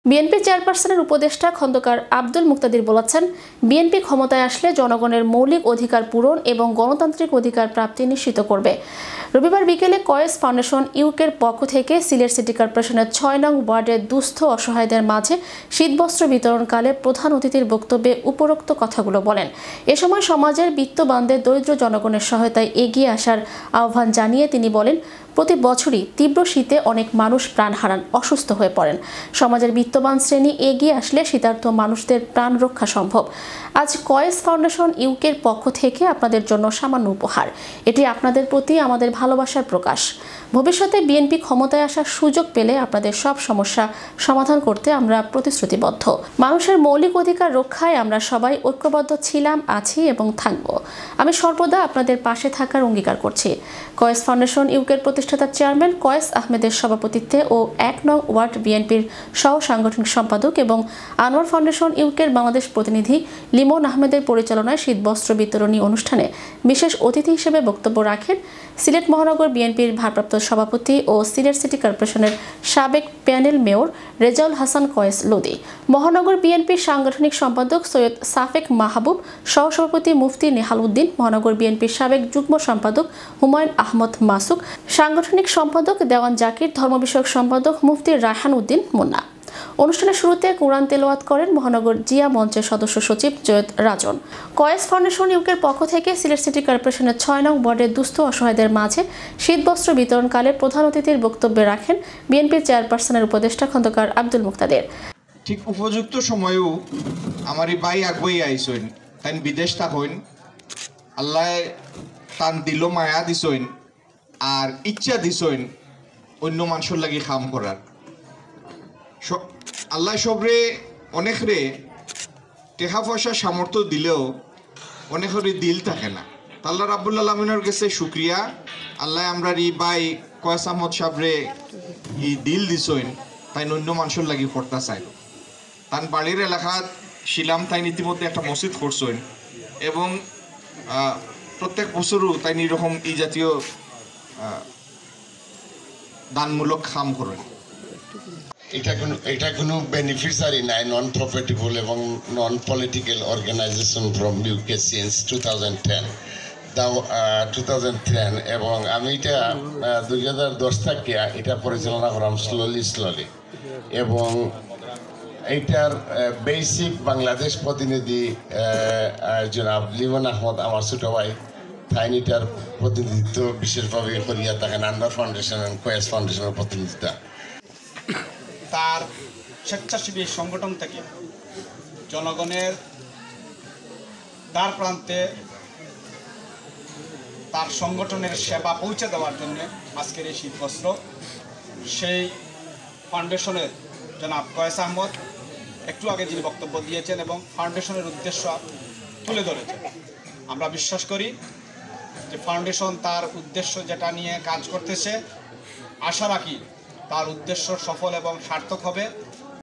BNP চেয়ারপারসনের উপদেষ্টা খন্দকার আব্দুল মুক্তাদির বলেছেন, বিএনপি ক্ষমতায় আসলে জনগণের মৌলিক অধিকার পূরণ এবং গণতান্ত্রিক অধিকার প্রাপ্তি নিশ্চিত করবে। রবিবার বিকেলে কয়েস ফাউন্ডেশন ইউকের পক্ষ থেকে সিলেট সিটি কর্পোরেশনের ৬ নং ওয়ার্ডের দুস্থ অসহায়দের মাঝে শীতবস্ত্র বিতরণকালে প্রধান অতিথির বক্তব্যে উপরোক্ত কথাগুলো বলেন। এ সময় সমাজের বিত্তবানদের দরিদ্র জনগণের সহায়তায় এগিয়ে আসার আহ্বান জানিয়ে তিনি বলেন, প্রতি বছরই তীব্র শীতে অনেক মানুষ প্রাণ হারান, অসুস্থ হয়ে পড়েন। সমাজের বিত্তবান শ্রেণী এগিয়ে আসলে শীতার্ত মানুষদের প্রাণ রক্ষা সম্ভব। আজ কয়েস ফাউন্ডেশন ইউকের পক্ষ থেকে আপনাদের জন্য সামান্য উপহার। এটি আপনাদের প্রতি আমাদের ভালোবাসার প্রকাশ। ভবিষ্যতে বিএনপি ক্ষমতায় আসার সুযোগ পেলে আপনাদের সব সমস্যা সমাধান করতে আমরা প্রতিশ্রুতিবদ্ধ। মানুষের মৌলিক অধিকার রক্ষায় আমরা সবাই ঐক্যবদ্ধ ছিলাম, আছি এবং থাকব। আমি সর্বদা আপনাদের পাশে থাকার অঙ্গীকার করছি। কয়েস ফাউন্ডেশন ইউকের প্রতিষ্ঠাতা চেয়ারম্যান কয়েস আহমেদের সভাপতিত্বে ও ১ নং ওয়ার্ড বিএনপির সহ সাংগঠনিক সম্পাদক এবং আনোয়ার ফাউন্ডেশন ইউকের বাংলাদেশ প্রতিনিধি লিমন আহমেদের পরিচালনায় শীতবস্ত্র বিতরণী অনুষ্ঠানে বিশেষ অতিথি হিসেবে বক্তব্য রাখেন সিলেট মহানগর বিএনপির ভারপ্রাপ্ত সভাপতি ও সিলেট সিটি কর্পোরেশনের সাবেক প্যানেল মেয়র রেজাউল হাসান কয়েস লোদি, মহানগর বিএনপির সাংগঠনিক সম্পাদক সৈয়দ সাফেক মাহবুব, সহসভাপতি মুফতি নেহাল উদ্দিন, মহানগর বিএনপির সাবেক যুগ্ম সম্পাদক হুমায়ুন আহমদ মাসুক, সাংগঠনিক সম্পাদক দেওয়ান জাকির, ধর্ম বিষয়ক সম্পাদক মুফতি রায়হান উদ্দিন মুন্না। অনুষ্ঠানের শুরুতে কোরআন তেলাওয়াত করেন মহানগর জিয়া মঞ্চের সদস্য সচিব জয়দ রাজন। কয়েস ফাউন্ডেশন ইউকের পক্ষ থেকে সিলেট সিটি কর্পোরেশনের ৬ নং ওয়ার্ডের দুস্থ অসহায়দের মাঝে শীতবস্ত্র বিতরণকালে প্রধান অতিথির বক্তব্যে রাখেন বিএনপির চেয়ারপারসনের উপদেষ্টা খন্দকার আব্দুল মুক্তাদির। ঠিক উপযুক্ত সময়েও আমার ভাই আগুয়াই আইসইন, তাই বিদেশ থাকইন, আল্লাহ তান দিল মায়া দিছইন আর ইচ্ছা দিছইন অন্য মানুষের লাগি কাম করার। আল্লাহ সবরে অনেকরে টেকা পয়সা সামর্থ্য দিলেও অনেকেরই দিল থাকে না। আল্লাহ রাব্বুল আলামিনের কাছে শুক্রিয়া, আল্লাহ আমরা ই ভাই কয়েস আহমদ সাবরে ই দিল দিছইন তাই অন্য মানুষের লাগি করতে চাই। তান বাড়ির এলাকাত শিলাম তাই ইতিমধ্যে একটা মসজিদ করছেন এবং প্রত্যেক বছরও তাই এরকম এই জাতীয় দানমূলক কাম করেন। এটা কোনো বেনিফিশিয়ারি নাই, নন প্রফিটেবল এবং non political organisation from UK since 2010 এবং আমি এটা 2010 থেকে এটা পরিচালনা করলাম স্লোলি এবং এইটার বেসিক বাংলাদেশ প্রতিনিধি জনাব লিমন আহমদ আমার ছোট ভাই থাইনিটার প্রতিনিধিত্ব বিশেষভাবে করিয়া থাকেন আনোয়ার ফাউন্ডেশন এবং কয়েস ফাউন্ডেশনের প্রতিনিধিতা। তার স্বেচ্ছাসেবী সংগঠন থেকে জনগণের দ্বার প্রান্তে তার সংগঠনের সেবা পৌঁছে দেওয়ার জন্য আজকের এই শীতবস্ত্র সেই ফাউন্ডেশনের জনাব কয়েস আহমদ একটু আগে যিনি বক্তব্য দিয়েছেন এবং ফাউন্ডেশনের উদ্দেশ্য তুলে ধরেছেন। আমরা বিশ্বাস করি যে ফাউন্ডেশন তার উদ্দেশ্য যেটা নিয়ে কাজ করতেছে, আশা রাখি তার উদ্দেশ্য সফল এবং সার্থক হবে।